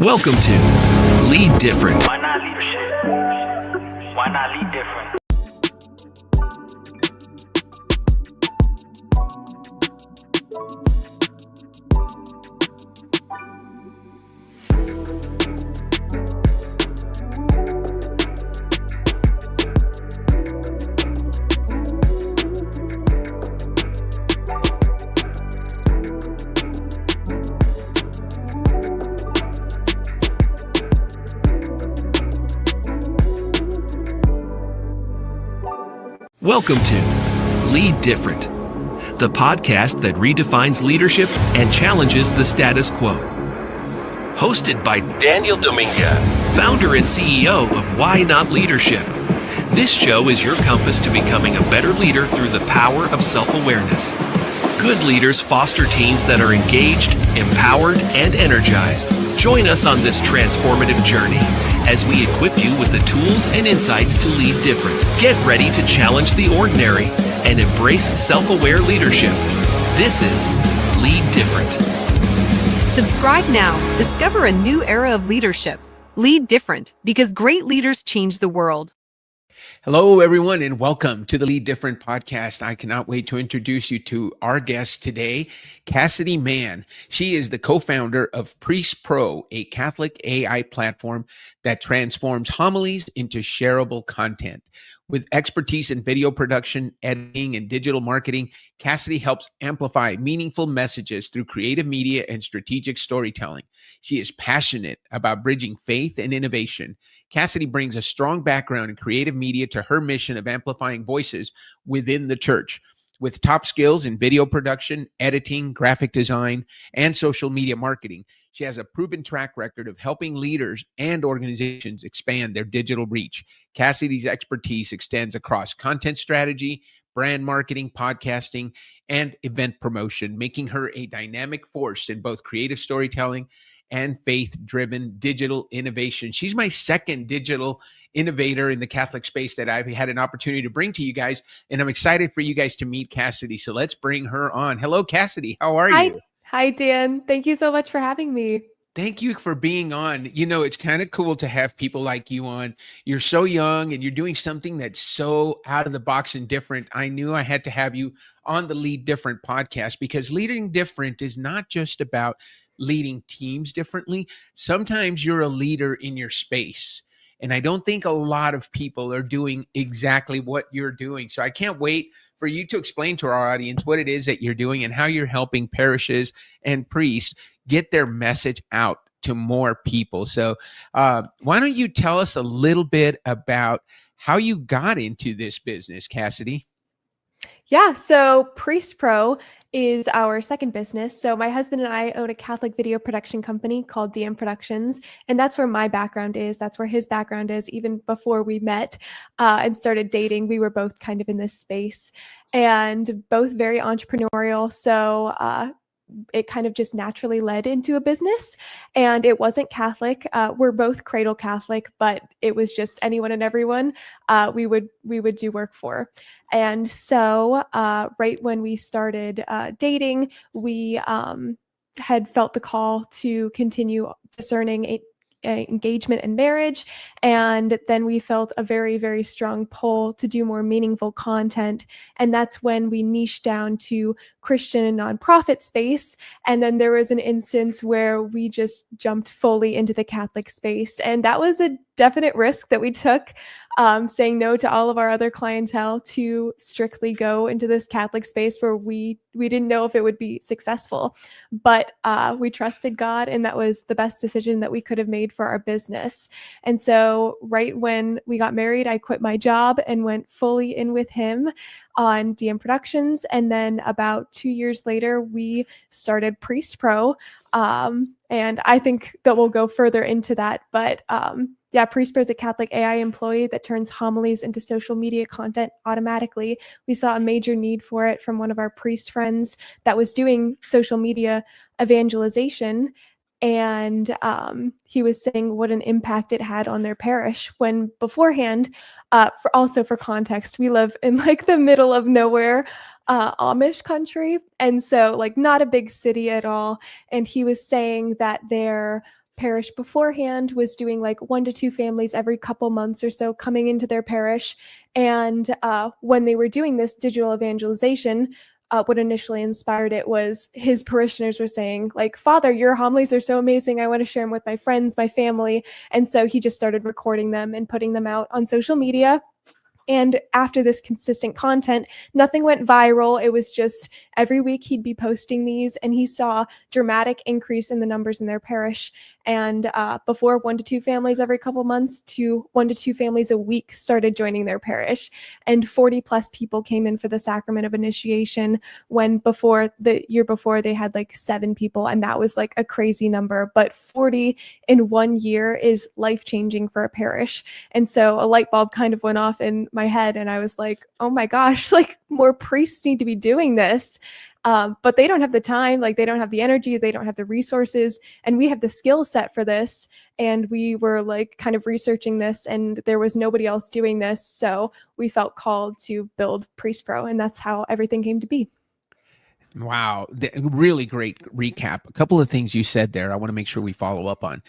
Welcome to Lead Different. Why not leadership? Why not lead different? Welcome to Lead Different, the podcast that redefines leadership and challenges the status quo. Hosted by Daniel Dominguez, founder and CEO of Why Not Leadership. This show is your compass to becoming a better leader through the power of self-awareness. Good leaders foster teams that are engaged, empowered, and energized. Join us on this transformative journey as we equip you with the tools and insights to lead different. Get ready to challenge the ordinary and embrace self-aware leadership. This is Lead Different. Subscribe now. Discover a new era of leadership. Lead different, because great leaders change the world. Hello, everyone, and welcome to the Lead Different podcast. I cannot wait to introduce you to our guest today, Cassidy Mann. She is the co-founder of Priest Pro, a Catholic AI platform that transforms homilies into shareable content. With expertise in video production, editing, and digital marketing, Cassidy helps amplify meaningful messages through creative media and strategic storytelling. She is passionate about bridging faith and innovation. Cassidy brings a strong background in creative media to her mission of amplifying voices within the church. With top skills in video production, editing, graphic design, and social media marketing, she has a proven track record of helping leaders and organizations expand their digital reach. Cassidy's expertise extends across content strategy, brand marketing, podcasting, and event promotion, making her a dynamic force in both creative storytelling and faith-driven digital innovation. She's my second digital innovator in the Catholic space that I've had an opportunity to bring to you guys, and I'm excited for you guys to meet Cassidy. So let's bring her on. Hello, Cassidy. How are you? Hi, Dan. Thank you so much for having me. Thank you for being on. You know, it's kind of cool to have people like you on. You're so young and you're doing something that's so out of the box and different. I knew I had to have you on the Lead Different podcast, because leading different is not just about leading teams differently. Sometimes you're a leader in your space. And I don't think a lot of people are doing exactly what you're doing. So I can't wait for you to explain to our audience what it is that you're doing and how you're helping parishes and priests get their message out to more people. So why don't you tell us a little bit about how you got into this business, Cassidy? Yeah, so Priest Pro is our second business. So my husband and I own a Catholic video production company called DM Productions, and that's where my background is. That's where his background is. Even before we met and started dating, we were both kind of in this space and both very entrepreneurial. So it kind of just naturally led into a business, and it wasn't Catholic. We're both cradle Catholic, but it was just anyone and everyone we would do work for. And so right when we started dating, we had felt the call to continue discerning engagement and marriage. And then we felt a very, very strong pull to do more meaningful content. And that's when we niched down to Christian and nonprofit space. And then there was an instance where we just jumped fully into the Catholic space. And that was a definite risk that we took, saying no to all of our other clientele to strictly go into this Catholic space where we didn't know if it would be successful. But we trusted God, and that was the best decision that we could have made for our business. And so right when we got married, I quit my job and went fully in with him on DM Productions. And then about 2 years later, we started Priest Pro. And I think that we'll go further into that. But yeah, Priest Pro is a Catholic AI employee that turns homilies into social media content automatically. We saw a major need for it from one of our priest friends that was doing social media evangelization. And he was saying what an impact it had on their parish, when beforehand, for context, we live in like the middle of nowhere, Amish country. And so like not a big city at all. And he was saying that their parish beforehand was doing like 1 to 2 families every couple months or so coming into their parish. And when they were doing this digital evangelization, what initially inspired it was his parishioners were saying, like, Father, your homilies are so amazing. I want to share them with my friends, my family. And so he just started recording them and putting them out on social media. And after this consistent content, nothing went viral. It was just every week he'd be posting these, and he saw dramatic increase in the numbers in their parish. And before 1 to 2 families every couple months to 1 to 2 families a week started joining their parish. And 40 plus people came in for the sacrament of initiation, when the year before they had like 7 people. And that was like a crazy number. But 40 in 1 year is life-changing for a parish. And so a light bulb kind of went off in my head, and I was like, oh my gosh, like more priests need to be doing this. But they don't have the time, like they don't have the energy, they don't have the resources, and we have the skill set for this. And we were like kind of researching this, and there was nobody else doing this. So we felt called to build Priest Pro, and that's how everything came to be. Wow. Really great recap. A couple of things you said there I want to make sure we follow up on.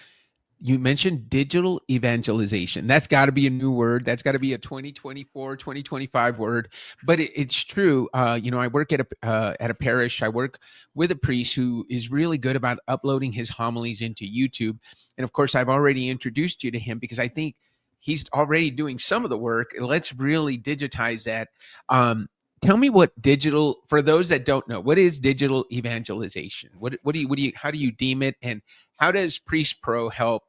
You mentioned digital evangelization. That's got to be a new word. That's got to be a 2024, 2025 word. But it's true. I work at a parish. I work with a priest who is really good about uploading his homilies into YouTube. And of course, I've already introduced you to him because I think he's already doing some of the work. Let's really digitize that. Tell me for those that don't know, what is digital evangelization? How do you deem it? And how does Priest Pro help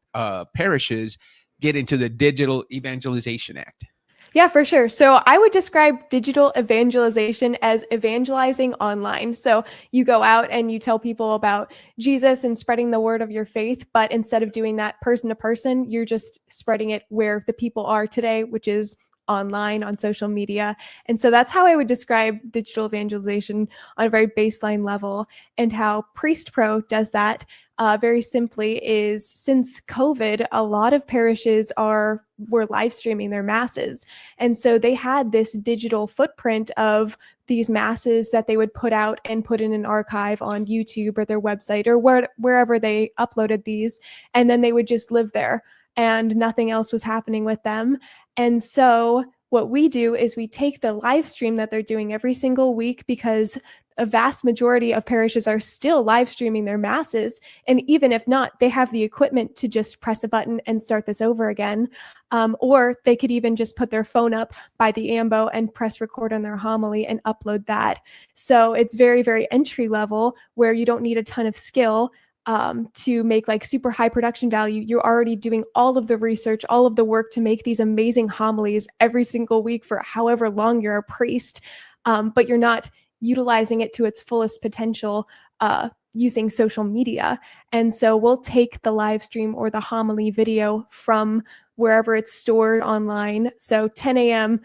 parishes get into the Digital Evangelization Act? Yeah, for sure. So I would describe digital evangelization as evangelizing online. So you go out and you tell people about Jesus and spreading the word of your faith, but instead of doing that person to person, you're just spreading it where the people are today, which is online on social media. And so that's how I would describe digital evangelization on a very baseline level. And how Priest Pro does that very simply is, since COVID, a lot of parishes were live streaming their masses. And so they had this digital footprint of these masses that they would put out and put in an archive on YouTube or their website or wherever they uploaded these. And then they would just live there, and nothing else was happening with them. And so what we do is we take the live stream that they're doing every single week, because a vast majority of parishes are still live streaming their masses. And even if not, they have the equipment to just press a button and start this over again. Or they could even just put their phone up by the ambo and press record on their homily and upload that. So it's very, very entry level, where you don't need a ton of skill to make like super high production value. You're already doing all of the research, all of the work to make these amazing homilies every single week for however long you're a priest, but you're not utilizing it to its fullest potential using social media. And so we'll take the live stream or the homily video from wherever it's stored online. So 10 a.m.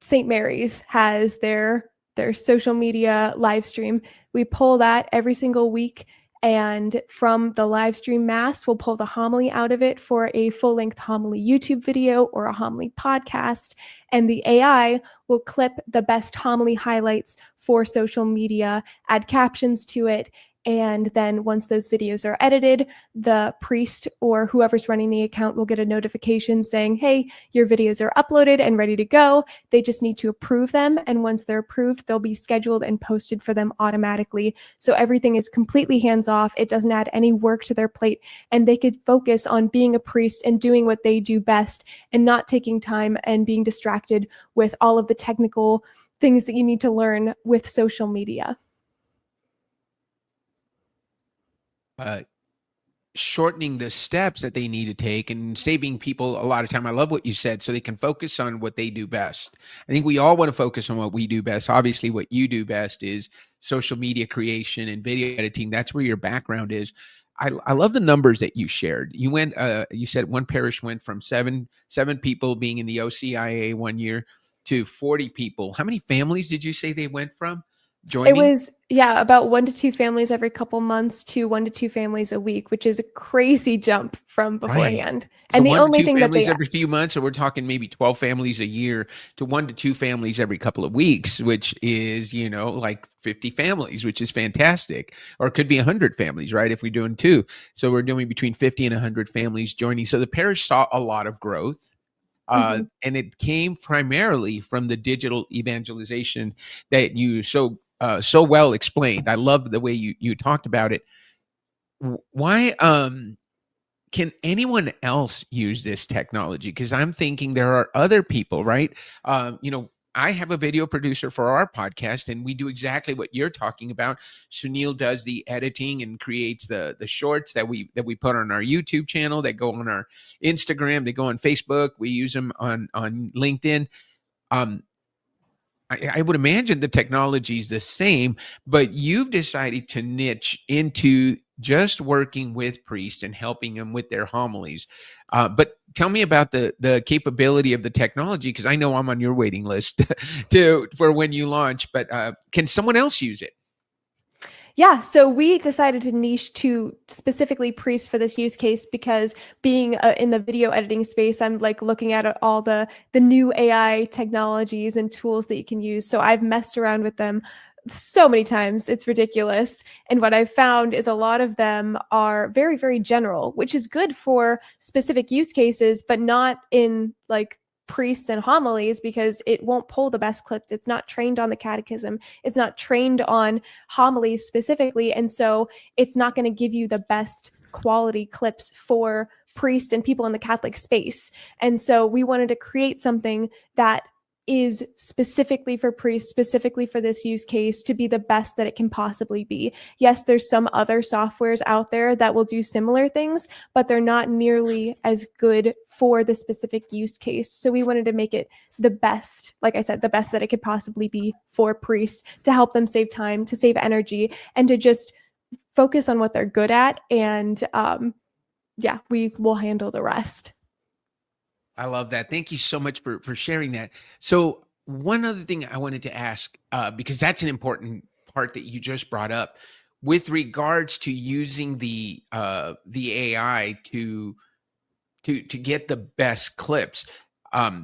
St. Mary's has their social media live stream. We pull that every single week. And from the live stream mass, we'll pull the homily out of it for a full-length homily YouTube video or a homily podcast. And the AI will clip the best homily highlights for social media, add captions to it. And then once those videos are edited, the priest or whoever's running the account will get a notification saying, hey, your videos are uploaded and ready to go. They just need to approve them. And once they're approved, they'll be scheduled and posted for them automatically. So everything is completely hands-off. It doesn't add any work to their plate. And they could focus on being a priest and doing what they do best, and not taking time and being distracted with all of the technical things that you need to learn with social media. Shortening the steps that they need to take and saving people a lot of time. I love what you said, so they can focus on what they do best. I think we all want to focus on what we do best. Obviously, what you do best is social media creation and video editing. That's where your background is. I love the numbers that you shared. You said one parish went from seven people being in the OCIA 1 year to 40 people. How many families did you say they went from? It joining? was, yeah, about 1 to 2 families every couple months to 1 to 2 families a week, which is a crazy jump from Right. beforehand. So And the 1 to only 2 thing that families they every few months, or we're talking maybe 12 families a year to 1 to 2 families every couple of weeks, which is, like 50 families, which is fantastic. Or it could be 100 families, right? If we're doing 2. So we're doing between 50 and 100 families joining. So the parish saw a lot of growth. Mhm. And it came primarily from the digital evangelization that you so well explained. I love the way you talked about it. Why can anyone else use this technology? Because I'm thinking there are other people, right? I have a video producer for our podcast, and we do exactly what you're talking about. Sunil does the editing and creates the shorts that we put on our YouTube channel, that go on our Instagram, they go on Facebook. We use them on LinkedIn. Um, I would imagine the technology is the same, but you've decided to niche into just working with priests and helping them with their homilies. But tell me about the capability of the technology, because I know I'm on your waiting list for when you launch. But can someone else use it? Yeah, so we decided to niche to specifically priests for this use case because being in the video editing space, I'm like looking at all the new AI technologies and tools that you can use. So I've messed around with them so many times, it's ridiculous. And what I've found is a lot of them are very, very general, which is good for specific use cases, but not in like priests and homilies, because it won't pull the best clips. It's not trained on the catechism. It's not trained on homilies specifically. And so it's not going to give you the best quality clips for priests and people in the Catholic space. And so we wanted to create something that is specifically for priests, specifically for this use case, to be the best that it can possibly be. Yes, there's some other softwares out there that will do similar things, but they're not nearly as good for the specific use case. So we wanted to make it the best, like I said, the best that it could possibly be for priests, to help them save time, to save energy, and to just focus on what they're good at. And yeah, we will handle the rest. I love that. Thank you so much for sharing that. So one other thing I wanted to ask, because that's an important part that you just brought up, with regards to using the AI to get the best clips.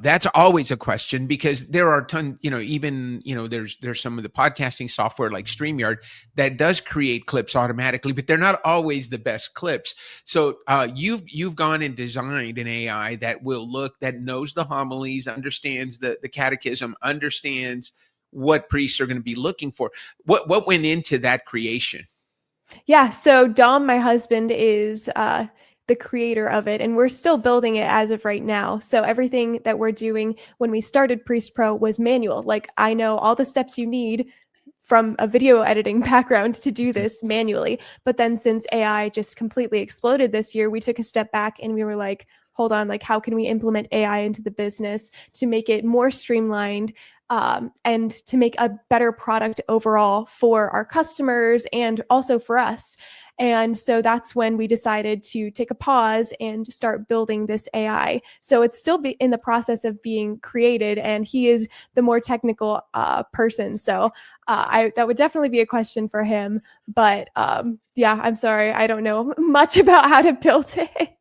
That's always a question, because there are there's some of the podcasting software like StreamYard that does create clips automatically, but they're not always the best clips. So you've gone and designed an AI that knows the homilies, understands the catechism, understands what priests are going to be looking for. What went into that creation? Yeah, so Dom, my husband, is the creator of it, and we're still building it as of right now. So everything that we're doing when we started Priest Pro was manual. Like, I know all the steps you need from a video editing background to do this manually. But then since AI just completely exploded this year, we took a step back and we were like, hold on, like, how can we implement AI into the business to make it more streamlined, and to make a better product overall for our customers and also for us. And so that's when we decided to take a pause and start building this AI. So it's still in the process of being created, and he is the more technical person. So that would definitely be a question for him. But yeah, I'm sorry, I don't know much about how to build it.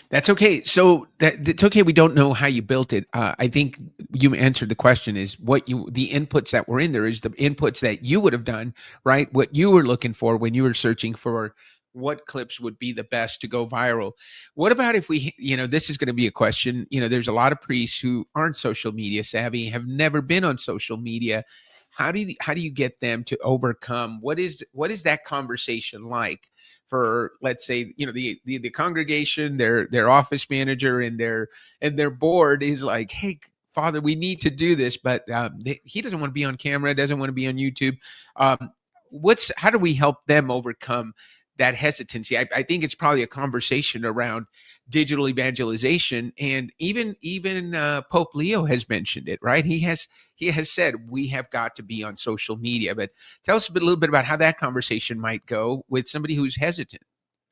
That's okay. So it's okay. We don't know how you built it. I think you answered the question, is the inputs that were in there is the inputs that you would have done, right? What you were looking for when you were searching for what clips would be the best to go viral. What about if this is going to be a question, there's a lot of priests who aren't social media savvy, have never been on social media. How do you get them to overcome? What is that conversation like for, let's say, the congregation, their office manager and their board is like, hey, Father, we need to do this, but he doesn't want to be on camera, doesn't want to be on YouTube. How do we help them overcome that hesitancy? I think it's probably a conversation around digital evangelization, and even Pope Leo has mentioned it, right? He has said we have got to be on social media. But tell us a little bit about how that conversation might go with somebody who's hesitant.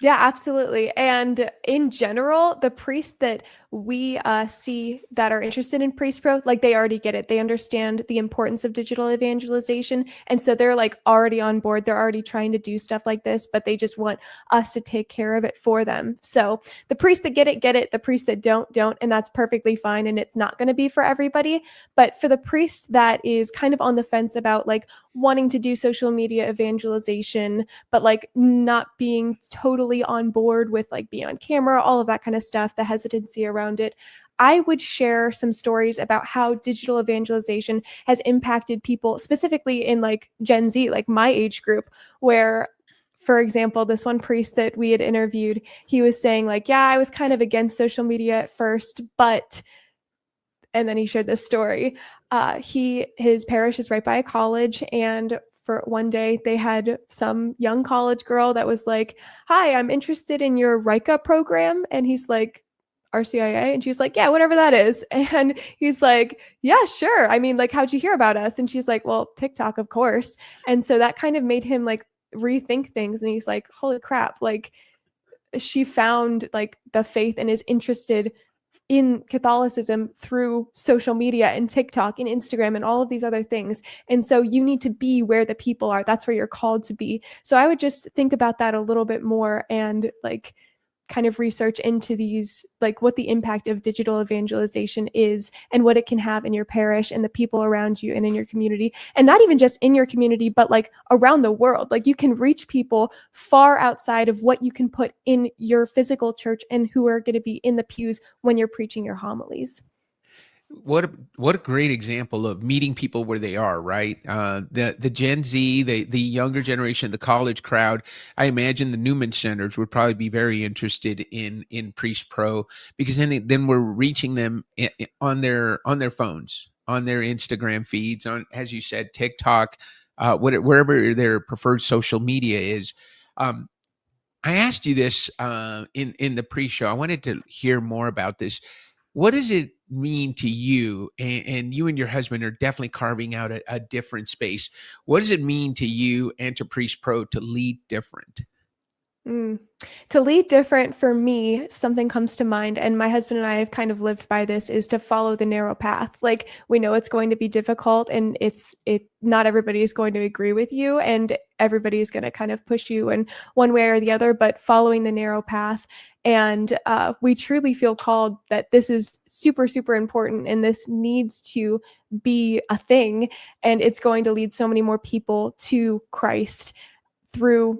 Yeah, absolutely. And in general, the priests that we see that are interested in Priest Pro, like they already get it. They understand the importance of digital evangelization. And so they're like already on board. They're already trying to do stuff like this, but they just want us to take care of it for them. So the priests that get it, get it. The priests that don't. And that's perfectly fine. And it's not going to be for everybody. But for the priest that is kind of on the fence about like wanting to do social media evangelization, but like not being totally on board with like being on camera, all of that kind of stuff, the hesitancy around it, I would share some stories about how digital evangelization has impacted people specifically in like Gen Z, like my age group, where for example, this one priest that we had interviewed, he was saying like, yeah, I was kind of against social media at first, but and then he shared this story. His parish is right by a college, and for one day they had some young college girl that was like, "Hi, I'm interested in your RICA program," and he's like, "RCIA," and she's like, "Yeah, whatever that is," and he's like, "Yeah, sure. I mean, like, how'd you hear about us?" And she's like, "Well, TikTok, of course." And so that kind of made him like rethink things, and he's like, "Holy crap!" Like, she found like the faith and is interested in Catholicism through social media and TikTok and Instagram and all of these other things. And so you need to be where the people are. That's where you're called to be. So I would just think about that a little bit more and like kind of research into these, like what the impact of digital evangelization is and what it can have in your parish and the people around you and in your community. And not even just in your community, but like around the world. Like you can reach people far outside of what you can put in your physical church and who are going to be in the pews when you're preaching your homilies. What a great example of meeting people where they are, right? The Gen Z, the younger generation, the college crowd. I imagine the Newman centers would probably be very interested in Priest Pro, because then we're reaching them on their phones, on their Instagram feeds, on, as you said, TikTok, wherever their preferred social media is. I asked you this in the pre-show. I wanted to hear more about this. What does it mean to you? And you and your husband are definitely carving out a different space. What does it mean to you and to Priest Pro to lead different? To lead different, for me, something comes to mind, and my husband and I have kind of lived by this, is to follow the narrow path. Like, we know it's going to be difficult, and not everybody is going to agree with you, and everybody is going to kind of push you in one way or the other, but following the narrow path. And we truly feel called that this is super, super important, and this needs to be a thing, and it's going to lead so many more people to Christ through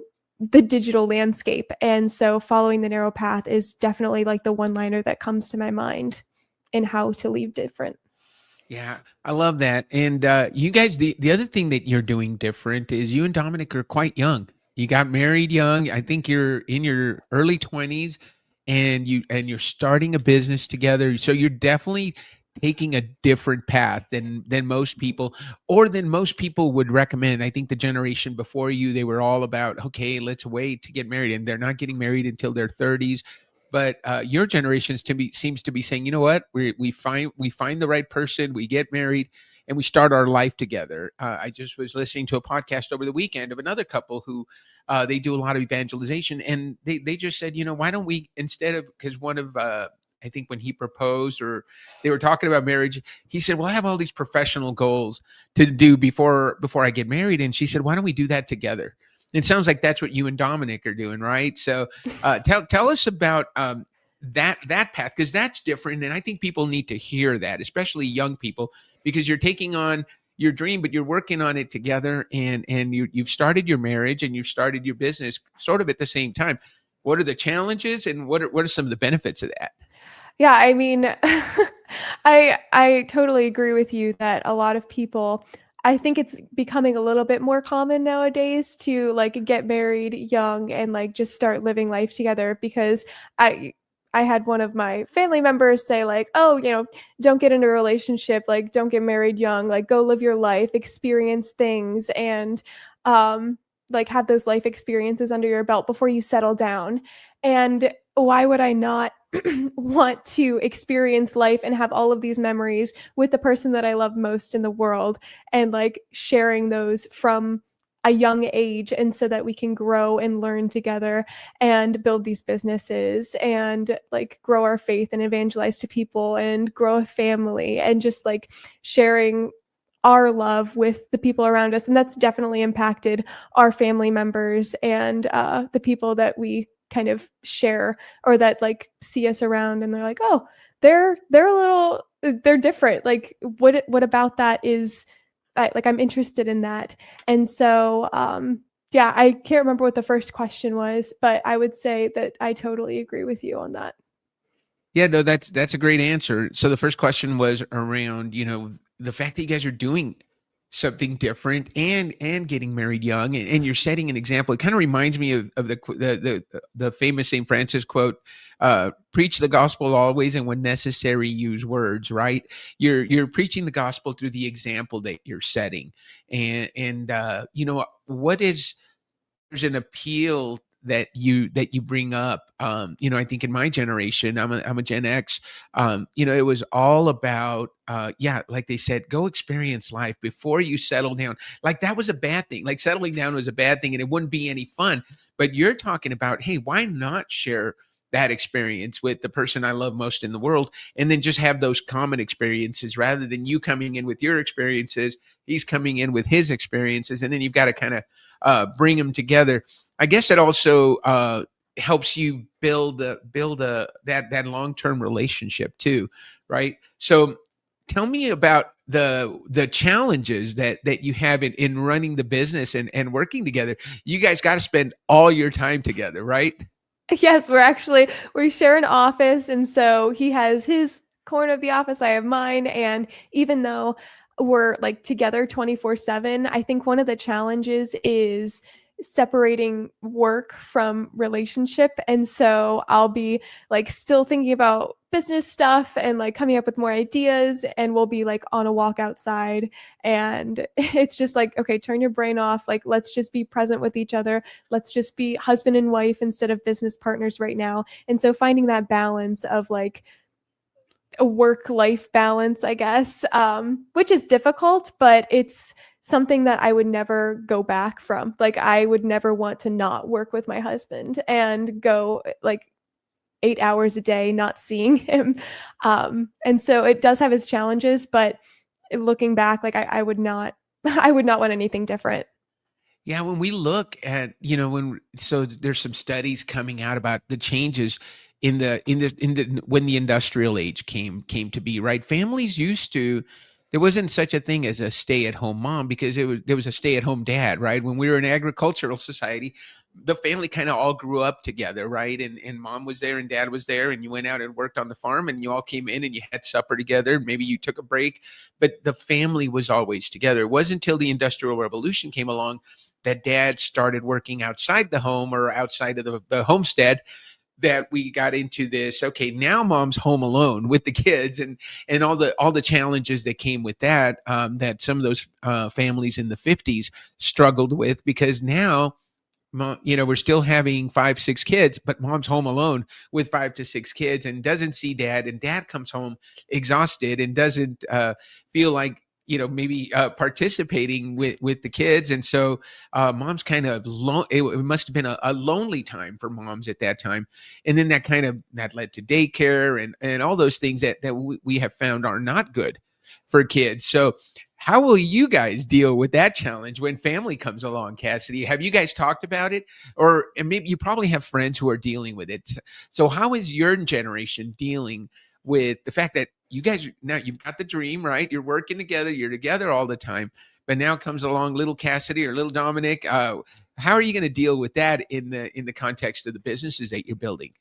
the digital landscape. And so following the narrow path is definitely like the one-liner that comes to my mind in how to lead different. Yeah, I love that. And you guys, the other thing that you're doing different is you and Dominic are quite young. You got married young. I think you're in your early 20s, and you're starting a business together. So you're definitely taking a different path than most people, or than most people would recommend. I think the generation before you, they were all about, okay, let's wait to get married, and they're not getting married until their 30s. But your generation seems to be saying, you know what, we find the right person, we get married, and we start our life together. I just was listening to a podcast over the weekend of another couple who they do a lot of evangelization, and they just said, you know, why don't we, instead of, because one of I think when he proposed, or they were talking about marriage, he said, well, I have all these professional goals to do before I get married. And she said, why don't we do that together? It sounds like that's what you and Dominic are doing, right? So tell us about that path, because that's different. And I think people need to hear that, especially young people, because you're taking on your dream, but you're working on it together, and you've started your marriage and you've started your business sort of at the same time. What are the challenges, and what are some of the benefits of that? Yeah, I mean, I totally agree with you that a lot of people, I think it's becoming a little bit more common nowadays to like get married young and like just start living life together, because I had one of my family members say like, oh, you know, don't get into a relationship, like don't get married young, like go live your life, experience things, and like have those life experiences under your belt before you settle down. And why would I not want to experience life and have all of these memories with the person that I love most in the world, and like sharing those from a young age, and so that we can grow and learn together and build these businesses and like grow our faith and evangelize to people and grow a family and just like sharing our love with the people around us. And that's definitely impacted our family members and the people that we kind of share or that like see us around, and they're like, oh, they're a little, they're different. Like what about that is like, I'm interested in that. And so, yeah, I can't remember what the first question was, but I would say that I totally agree with you on that. Yeah, no, that's a great answer. So the first question was around, the fact that you guys are doing something different and getting married young, and you're setting an example. It kind of reminds me of the famous St. Francis quote, preach the gospel always, and when necessary use words, right? You're preaching the gospel through the example that you're setting. And there's an appeal that you bring up. I think in my generation, I'm a Gen X. It was all about, like they said, go experience life before you settle down. Like that was a bad thing. Like settling down was a bad thing, and it wouldn't be any fun. But you're talking about, hey, why not share that experience with the person I love most in the world, and then just have those common experiences rather than you coming in with your experiences, he's coming in with his experiences, and then you've got to kind of bring them together. I guess it also helps you build that long-term relationship too, right? So tell me about the challenges that you have in running the business and working together. You guys got to spend all your time together, right? Yes, we share an office. And so he has his corner of the office, I have mine. And even though we're like together 24/7, I think one of the challenges is separating work from relationship. And so I'll be like still thinking about business stuff and like coming up with more ideas, and we'll be like on a walk outside, and it's just like, okay, turn your brain off, like let's just be present with each other, let's just be husband and wife instead of business partners right now. And so finding that balance of like a work-life balance, I guess, which is difficult, but it's something that I would never go back from. Like I would never want to not work with my husband and go like 8 hours a day not seeing him. And so it does have its challenges, but looking back, like I would not I would not want anything different. Yeah, when we look at, so there's some studies coming out about the changes when the industrial age came to be, right? Families there wasn't such a thing as a stay-at-home mom, because there was a stay-at-home dad, right? When we were an agricultural society, the family kind of all grew up together, right? And mom was there and dad was there, and you went out and worked on the farm, and you all came in and you had supper together. Maybe you took a break, but the family was always together. It wasn't until the Industrial Revolution came along that dad started working outside the home or outside of the homestead, that we got into this, okay, now mom's home alone with the kids, and all the challenges that came with that, that some of those families in the 50s struggled with, because now mom, we're still having 5-6 kids, but mom's home alone with 5 to 6 kids and doesn't see dad, and dad comes home exhausted and doesn't feel like maybe participating with the kids. And so mom's kind of it must have been a lonely time for moms at that time. And then that led to daycare and all those things that we have found are not good for kids. So how will you guys deal with that challenge when family comes along, Cassidy? Have you guys talked about it? And maybe you probably have friends who are dealing with it. So how is your generation dealing with the fact that you guys, now you've got the dream, right? You're working together, you're together all the time, but now comes along little Cassidy or little Dominic. How are you going to deal with that in the context of the businesses that you're building?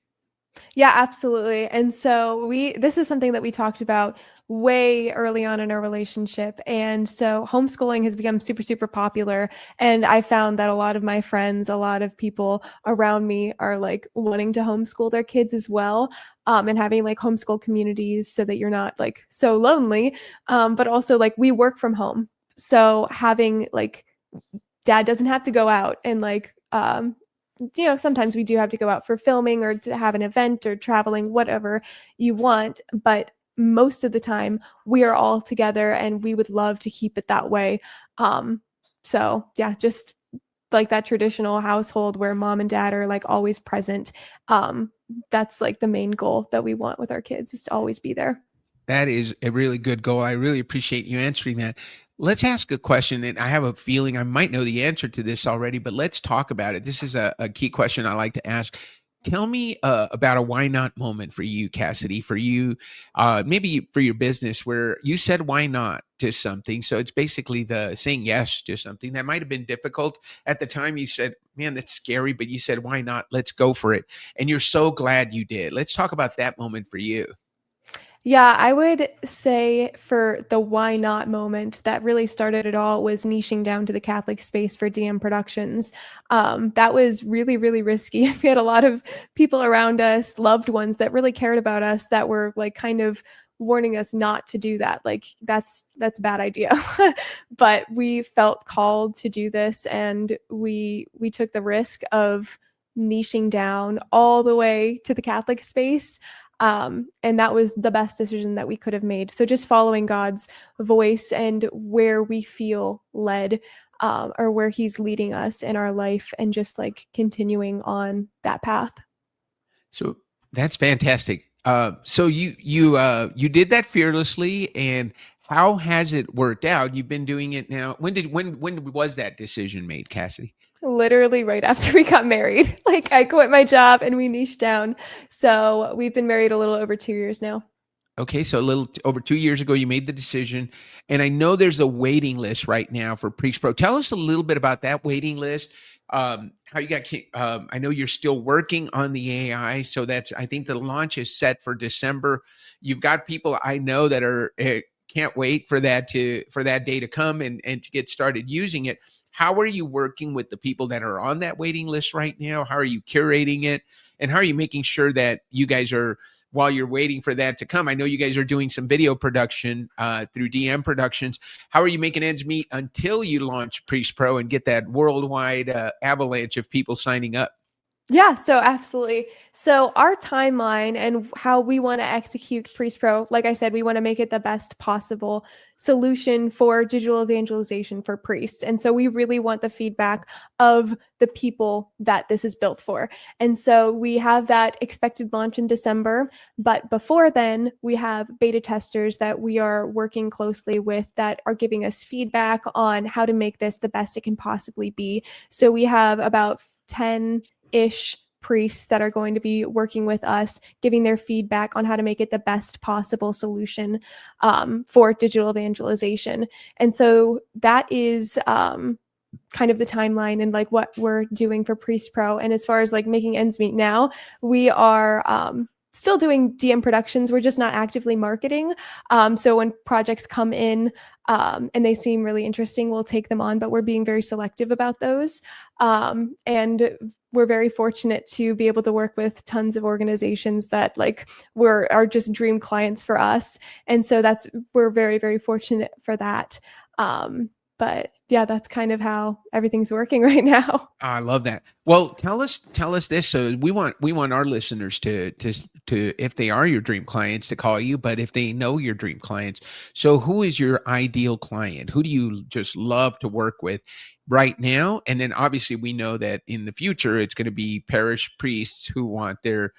Yeah, absolutely. And so this is something that we talked about way early on in our relationship. And so homeschooling has become super, super popular. And I found that a lot of my friends, a lot of people around me are like wanting to homeschool their kids as well. And having like homeschool communities so that you're not like so lonely. But also like we work from home. So having like dad doesn't have to go out and like, sometimes we do have to go out for filming or to have an event or traveling, whatever you want. But most of the time we are all together, and we would love to keep it that way. So yeah, just like that traditional household where mom and dad are like always present. That's like the main goal that we want with our kids, is to always be there. That is a really good goal. I really appreciate you answering that. Let's ask a question, and I have a feeling I might know the answer to this already, but let's talk about it. This is a key question I like to ask. Tell me about a why not moment for you, Cassidy, for you, maybe for your business, where you said why not to something. So it's basically the saying yes to something that might have been difficult at the time. You said, man, that's scary, but you said, why not? Let's go for it. And you're so glad you did. Let's talk about that moment for you. Yeah, I would say for the why not moment that really started it all was niching down to the Catholic space for DM Productions. That was really, really risky. We had a lot of people around us, loved ones that really cared about us, that were like kind of warning us not to do that. Like that's a bad idea. But we felt called to do this, and we took the risk of niching down all the way to the Catholic space. And that was the best decision that we could have made. So just following God's voice and where we feel led, or where he's leading us in our life, and just like continuing on that path. So that's fantastic. So you did that fearlessly, and how has it worked out? You've been doing it now. When was that decision made, Cassidy? Literally right after we got married. Like I quit my job and we niched down. So we've been married a little over 2 years now. Okay, so a little over 2 years ago, you made the decision, and I know there's a waiting list right now for Priest Pro. Tell us a little bit about that waiting list. How you got? I know you're still working on the AI, so I think the launch is set for December. You've got people I know that are can't wait for that day to come and to get started using it. How are you working with the people that are on that waiting list right now? How are you curating it? And how are you making sure that you guys are, while you're waiting for that to come? I know you guys are doing some video production through DM Productions. How are you making ends meet until you launch Priest Pro and get that worldwide avalanche of people signing up? Yeah, so absolutely. So our timeline and how we want to execute Priest Pro, like I said, we want to make it the best possible solution for digital evangelization for priests. And so we really want the feedback of the people that this is built for. And so we have that expected launch in December. But before then, we have beta testers that we are working closely with that are giving us feedback on how to make this the best it can possibly be. So we have about 10-ish priests that are going to be working with us, giving their feedback on how to make it the best possible solution for digital evangelization. And so that is kind of the timeline and like what we're doing for Priest Pro. And as far as like making ends meet now, we are still doing DM Productions. We're just not actively marketing. So when projects come in and they seem really interesting, we'll take them on, but we're being very selective about those. And we're very fortunate to be able to work with tons of organizations that like are just dream clients for us. And so we're very, very fortunate for that. But yeah, that's kind of how everything's working right now. I love that. Well, tell us this. So we want our listeners to, if they are your dream clients, to call you, but if they know your dream clients. So who is your ideal client? Who do you just love to work with right now? And then obviously we know that in the future, it's going to be parish priests who want their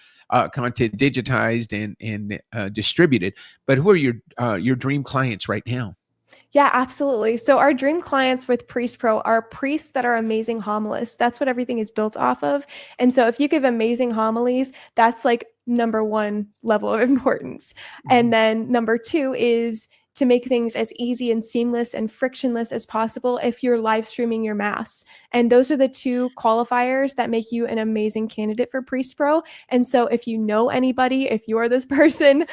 content digitized and distributed. But who are your dream clients right now? Yeah, absolutely. So our dream clients with Priest Pro are priests that are amazing homilies. That's what everything is built off of. And so if you give amazing homilies, that's like number one level of importance. And then number two is to make things as easy and seamless and frictionless as possible if you're live streaming your mass. And those are the two qualifiers that make you an amazing candidate for Priest Pro. And so if you know anybody, if you're this person,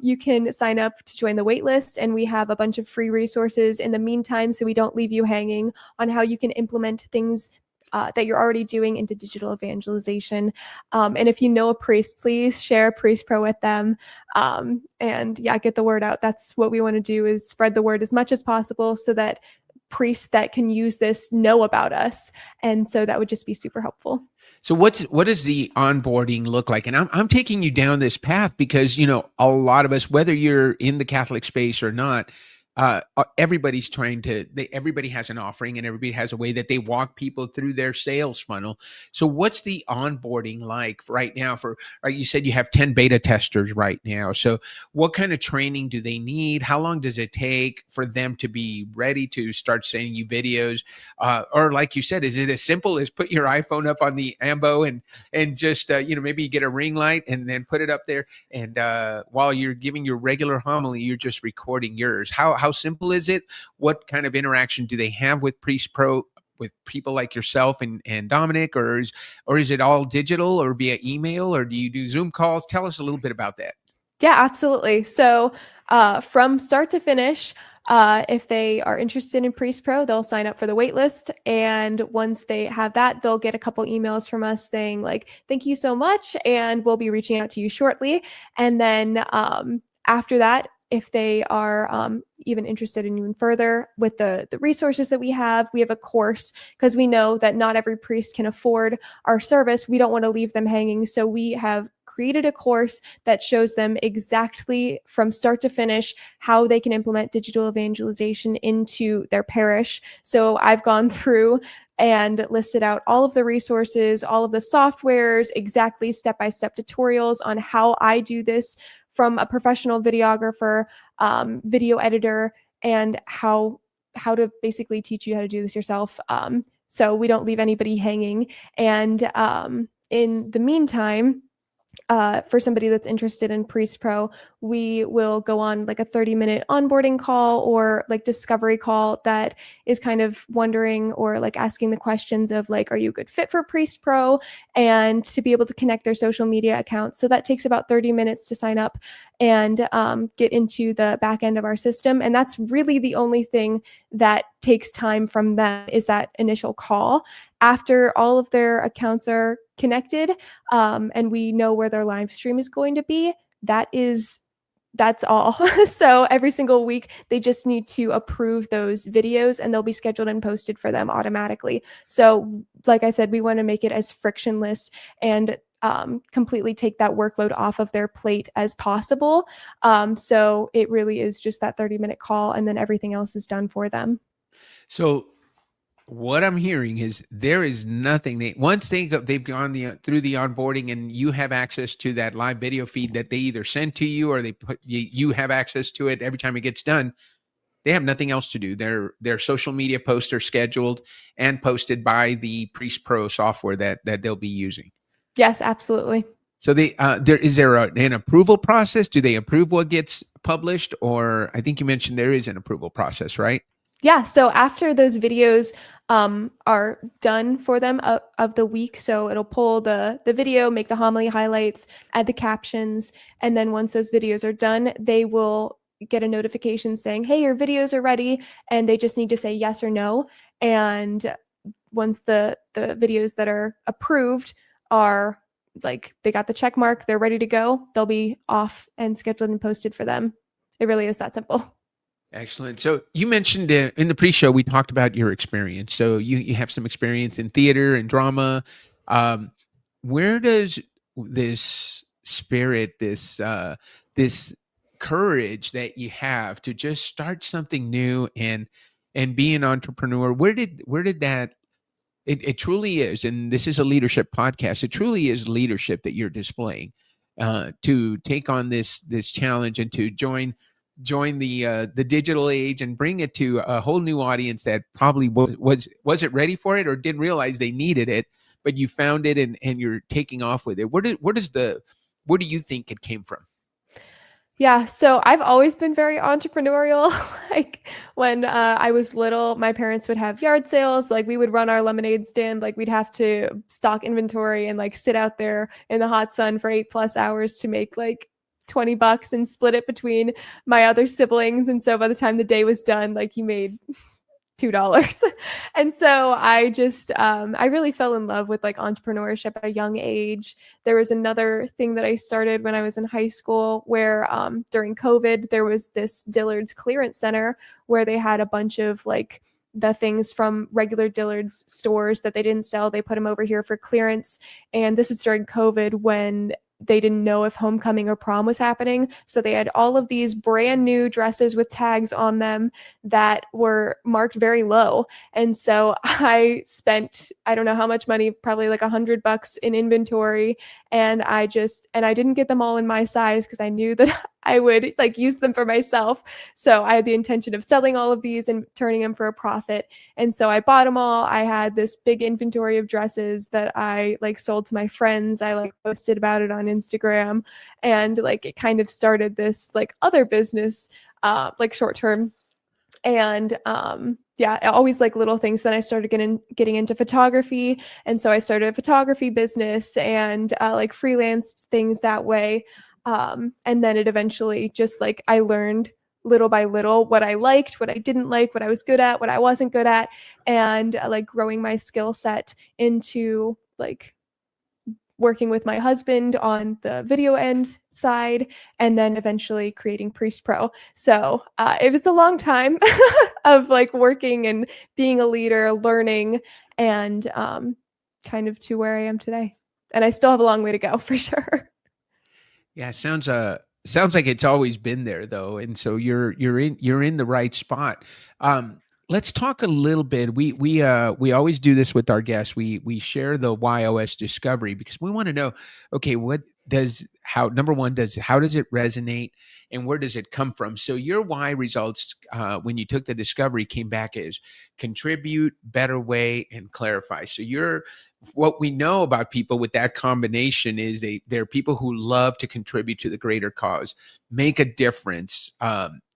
you can sign up to join the waitlist. And we have a bunch of free resources in the meantime, so we don't leave you hanging on how you can implement things that you're already doing into digital evangelization. And if you know a priest, please share Priest Pro with them. And yeah, get the word out. That's what we want to do, is spread the word as much as possible so that priests that can use this know about us. And so that would just be super helpful. So what does the onboarding look like? And I'm taking you down this path because, a lot of us, whether you're in the Catholic space or not, everybody's everybody has an offering, and everybody has a way that they walk people through their sales funnel. So what's the onboarding like right now you said you have 10 beta testers right now. So what kind of training do they need? How long does it take for them to be ready to start sending you videos? Or like you said, is it as simple as put your iPhone up on the ambo and just, maybe you get a ring light and then put it up there, and while you're giving your regular homily, you're just recording yours? How simple is it? What kind of interaction do they have with Priest Pro, with people like yourself and Dominic, or is it all digital or via email, or do you do Zoom calls? Tell us a little bit about that. Yeah, absolutely. So from start to finish, if they are interested in Priest Pro, they'll sign up for the wait list. And once they have that, they'll get a couple emails from us saying like, thank you so much, and we'll be reaching out to you shortly. And then after that, if they are even interested in even further with the resources that we have a course, because we know that not every priest can afford our service. We don't want to leave them hanging. So we have created a course that shows them exactly from start to finish how they can implement digital evangelization into their parish. So I've gone through and listed out all of the resources, all of the softwares, exactly step-by-step tutorials on how I do this from a professional videographer, video editor, and how to basically teach you how to do this yourself. So we don't leave anybody hanging. And in the meantime, for somebody that's interested in Priest Pro, we will go on like a 30-minute onboarding call or like discovery call that is kind of wondering or like asking the questions of like, are you a good fit for Priest Pro? And to be able to connect their social media accounts. So that takes about 30 minutes to sign up and get into the back end of our system. And that's really the only thing that takes time from them, is that initial call. After all of their accounts are connected and we know where their live stream is going to be, that's all. So every single week, they just need to approve those videos and they'll be scheduled and posted for them automatically. So like I said, we want to make it as frictionless and completely take that workload off of their plate as possible. So it really is just that 30-minute call, and then everything else is done for them. So what I'm hearing is there is nothing once they've gone through the onboarding and you have access to that live video feed that they either send to you or you have access to it every time it gets done. They have nothing else to do. Their social media posts are scheduled and posted by the Priest Pro software that they'll be using. Yes, absolutely. So is there an approval process? Do they approve what gets published? Or I think you mentioned there is an approval process, right? Yeah. So after those videos are done for them of the week, so it'll pull the video, make the homily highlights, add the captions. And then once those videos are done, they will get a notification saying, hey, your videos are ready. And they just need to say yes or no. And once the videos that are approved are like, they got the check mark, they're ready to go, they'll be off and scheduled and posted for them. It really is that simple. Excellent. So you mentioned in the pre-show, we talked about your experience. So you have some experience in theater and drama. Where does this spirit, this courage that you have to just start something new and be an entrepreneur, where did that? It truly is, and this is a leadership podcast. It truly is leadership that you're displaying to take on this challenge and to join the digital age and bring it to a whole new audience that probably wasn't ready for it or didn't realize they needed it, but you found it and you're taking off with it. Where do you think it came from? Yeah, so I've always been very entrepreneurial. Like when I was little, my parents would have yard sales. Like we would run our lemonade stand. Like we'd have to stock inventory and like sit out there in the hot sun for 8+ hours to make like $20 and split it between my other siblings. And so by the time the day was done, like you made $2. And so I just, I really fell in love with like entrepreneurship at a young age. There was another thing that I started when I was in high school where during COVID, there was this Dillard's clearance center where they had a bunch of like the things from regular Dillard's stores that they didn't sell. They put them over here for clearance. And this is during COVID when they didn't know if homecoming or prom was happening. So they had all of these brand new dresses with tags on them that were marked very low. And so I spent, I don't know how much money, probably like $100 in inventory. And I didn't get them all in my size because I knew that I would like use them for myself. So I had the intention of selling all of these and turning them for a profit. And so I bought them all. I had this big inventory of dresses that I like sold to my friends. I like posted about it on Instagram, and like it kind of started this like other business, like short term. And yeah, always like little things. Then I started getting into photography. And so I started a photography business and like freelance things that way. And then it eventually just like I learned little by little what I liked, what I didn't like, what I was good at, what I wasn't good at, and like growing my skill set into like working with my husband on the video end side, and then eventually creating Priest Pro. So it was a long time of like working and being a leader, learning, and kind of to where I am today. And I still have a long way to go for sure. Yeah, sounds like it's always been there though, and so you're in the right spot. Let's talk a little bit. We always do this with our guests. We share the YOS discovery because we want to know, okay, how does it resonate and where does it come from? So your Y results when you took the discovery came back as contribute, better way, and clarify. So what we know about people with that combination is they're people who love to contribute to the greater cause, make a difference.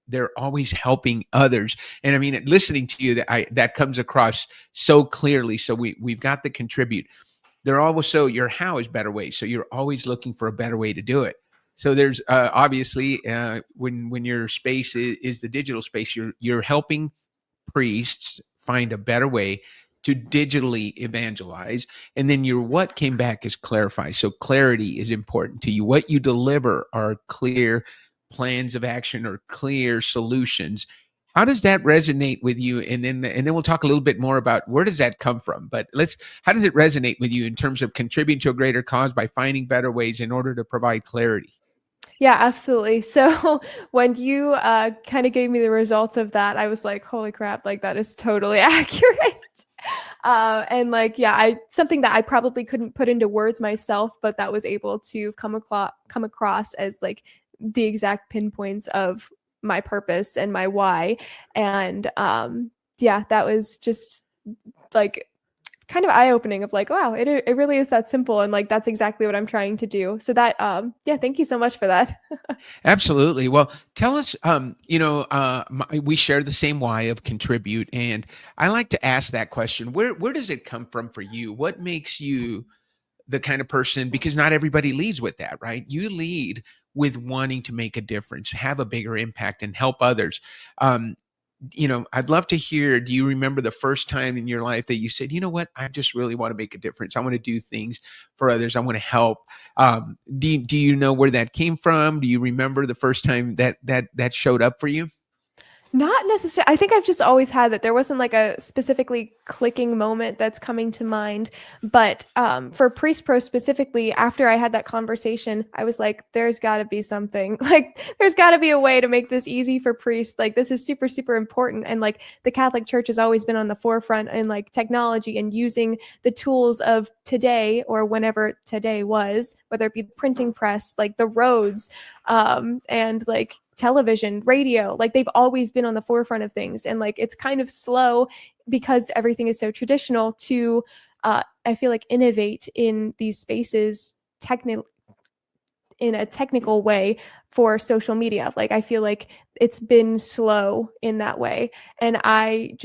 They're always helping others. And I mean, listening to you, that comes across so clearly. So we've got the contribute. They're also, your how is better way. So you're always looking for a better way to do it. So there's obviously when your space is the digital space, you're helping priests find a better way to digitally evangelize. And then your what came back is clarify. So clarity is important to you. What you deliver are clear plans of action or clear solutions. How does that resonate with you? And then we'll talk a little bit more about where does that come from. But how does it resonate with you in terms of contributing to a greater cause by finding better ways in order to provide clarity? Yeah, absolutely. So when you kind of gave me the results of that, I was like, holy crap, like that is totally accurate. And like, yeah, something that I probably couldn't put into words myself, but that was able to come across as like the exact pinpoints of my purpose and my why. And yeah, that was just like kind of eye-opening of like, wow, it really is that simple. And like, that's exactly what I'm trying to do. So that, yeah, thank you so much for that. Absolutely. Well, tell us, we share the same why of contribute. And I like to ask that question, where does it come from for you? What makes you the kind of person, because not everybody leads with that, right? You lead with wanting to make a difference, have a bigger impact, and help others. I'd love to hear, do you remember the first time in your life that you said, you know what, I just really want to make a difference. I want to do things for others. I want to help. Do you know where that came from? Do you remember the first time that showed up for you? Not necessarily. I think I've just always had that. There wasn't like a specifically clicking moment that's coming to mind. But for Priest Pro specifically, after I had that conversation, I was like, there's got to be something. Like, there's got to be a way to make this easy for priests. Like, this is super, super important. And like, the Catholic Church has always been on the forefront in like technology and using the tools of today or whenever today was, whether it be the printing press, like the roads, and like television, radio, like they've always been on the forefront of things. And like, it's kind of slow because everything is so traditional to, I feel like, innovate in these spaces in a technical way for social media. Like, I feel like it's been slow in that way. And I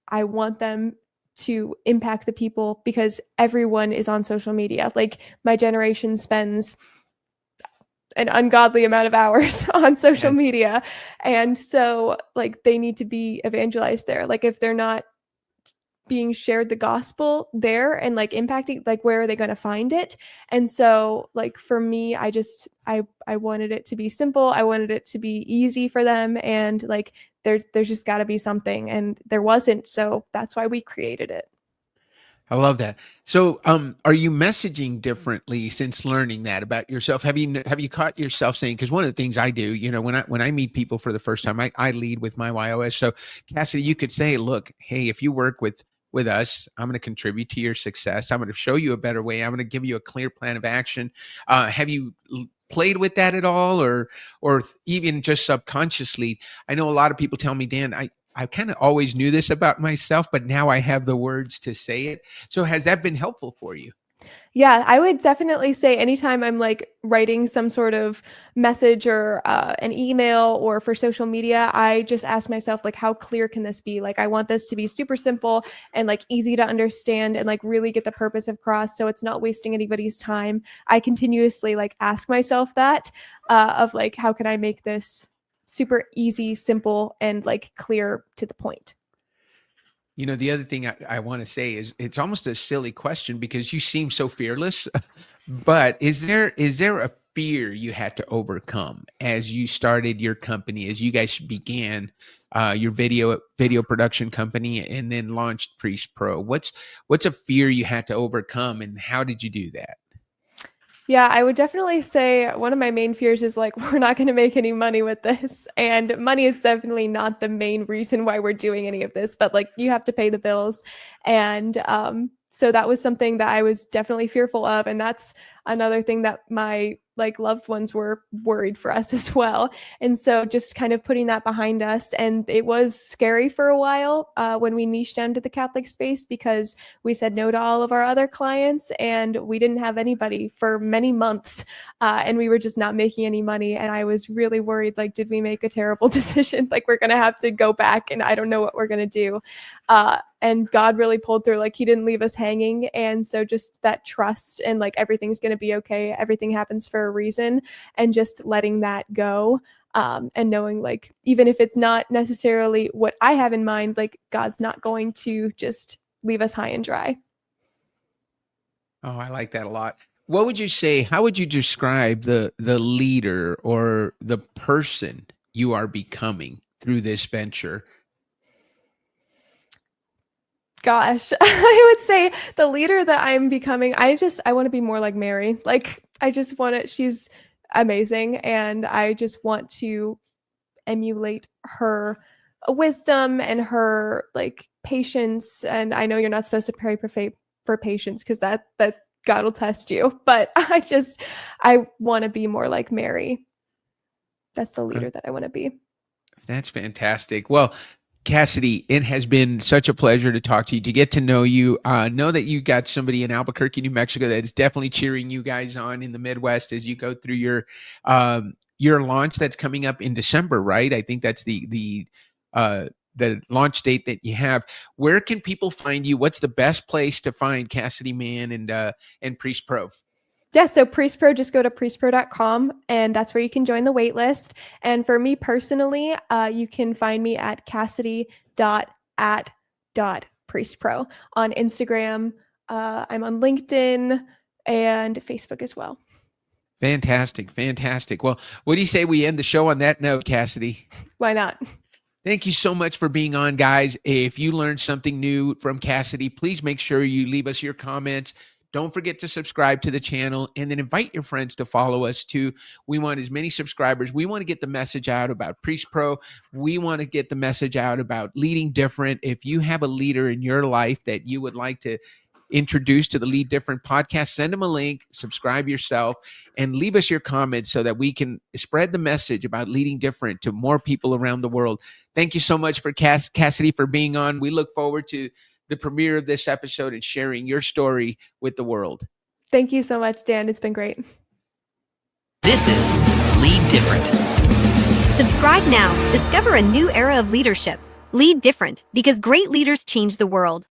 want them to impact the people because everyone is on social media. Like, my generation spends an ungodly amount of hours on social media. And so like, they need to be evangelized there. Like, if they're not being shared the gospel there and like impacting, like, where are they going to find it? And so like, for me, I wanted it to be simple. I wanted it to be easy for them. And like, there's just got to be something, and there wasn't. So that's why we created it. I love that. So, are you messaging differently since learning that about yourself? Have you caught yourself saying? Because one of the things I do, when I meet people for the first time, I lead with my YOS. So, Cassidy, you could say, "Look, hey, if you work with us, I'm going to contribute to your success. I'm going to show you a better way. I'm going to give you a clear plan of action." Have you played with that at all, or even just subconsciously? I know a lot of people tell me, Dan, I kind of always knew this about myself, but now I have the words to say it. So has that been helpful for you? Yeah, I would definitely say anytime I'm like writing some sort of message or an email or for social media, I just ask myself, like, how clear can this be? Like, I want this to be super simple and like easy to understand and like really get the purpose across so it's not wasting anybody's time. I continuously like ask myself that of like, how can I make this super easy, simple, and like clear to the point? The other thing I want to say is it's almost a silly question because you seem so fearless, but is there a fear you had to overcome as you started your company, as you guys began your video production company and then launched Priest Pro? What's a fear you had to overcome, and how did you do that? Yeah, I would definitely say one of my main fears is like, we're not going to make any money with this. And money is definitely not the main reason why we're doing any of this, but like you have to pay the bills. And so that was something that I was definitely fearful of. And that's another thing that my like loved ones were worried for us as well. And so just kind of putting that behind us. And it was scary for a while when we niched down to the Catholic space because we said no to all of our other clients and we didn't have anybody for many months. And we were just not making any money. And I was really worried, like, did we make a terrible decision? Like, we're going to have to go back and I don't know what we're going to do. And God really pulled through, like he didn't leave us hanging. And so just that trust and like, everything's going to be okay. Everything happens for a reason, and just letting that go. And knowing like, even if it's not necessarily what I have in mind, like God's not going to just leave us high and dry. Oh, I like that a lot. What would you say? How would you describe the leader or the person you are becoming through this venture? Gosh, I would say the leader that I'm becoming, I want to be more like Mary. Like, I just want to, she's amazing. And I just want to emulate her wisdom and her like patience. And I know you're not supposed to pray for patience because that God will test you. But I want to be more like Mary. That's the leader that I want to be. That's fantastic. Well, Cassidy, it has been such a pleasure to talk to you, to get to know you. Know that you got somebody in Albuquerque, New Mexico that is definitely cheering you guys on in the Midwest as you go through your launch that's coming up in December, right? I think that's the launch date that you have. Where can people find you? What's the best place to find Cassidy Mann and Priest Pro? Yeah, so Priest Pro, just go to priestpro.com and that's where you can join the wait list. And for me personally, you can find me at cassidy.at.priestpro on Instagram. I'm on LinkedIn and Facebook as well. Fantastic. Well, what do you say we end the show on that note, Cassidy? Why not? Thank you so much for being on, guys. If you learned something new from Cassidy, please make sure you leave us your comments. Don't forget to subscribe to the channel and then invite your friends to follow us too. We want as many subscribers. We want to get the message out about Priest Pro. We want to get the message out about leading different. If you have a leader in your life that you would like to introduce to the Lead Different podcast, send them a link, subscribe yourself, and leave us your comments so that we can spread the message about leading different to more people around the world. Thank you so much for Cassidy for being on. We look forward to the premiere of this episode and sharing your story with the world. Thank you so much, Dan. It's been great. This is Lead Different. Subscribe now. Discover a new era of leadership. Lead different because great leaders change the world.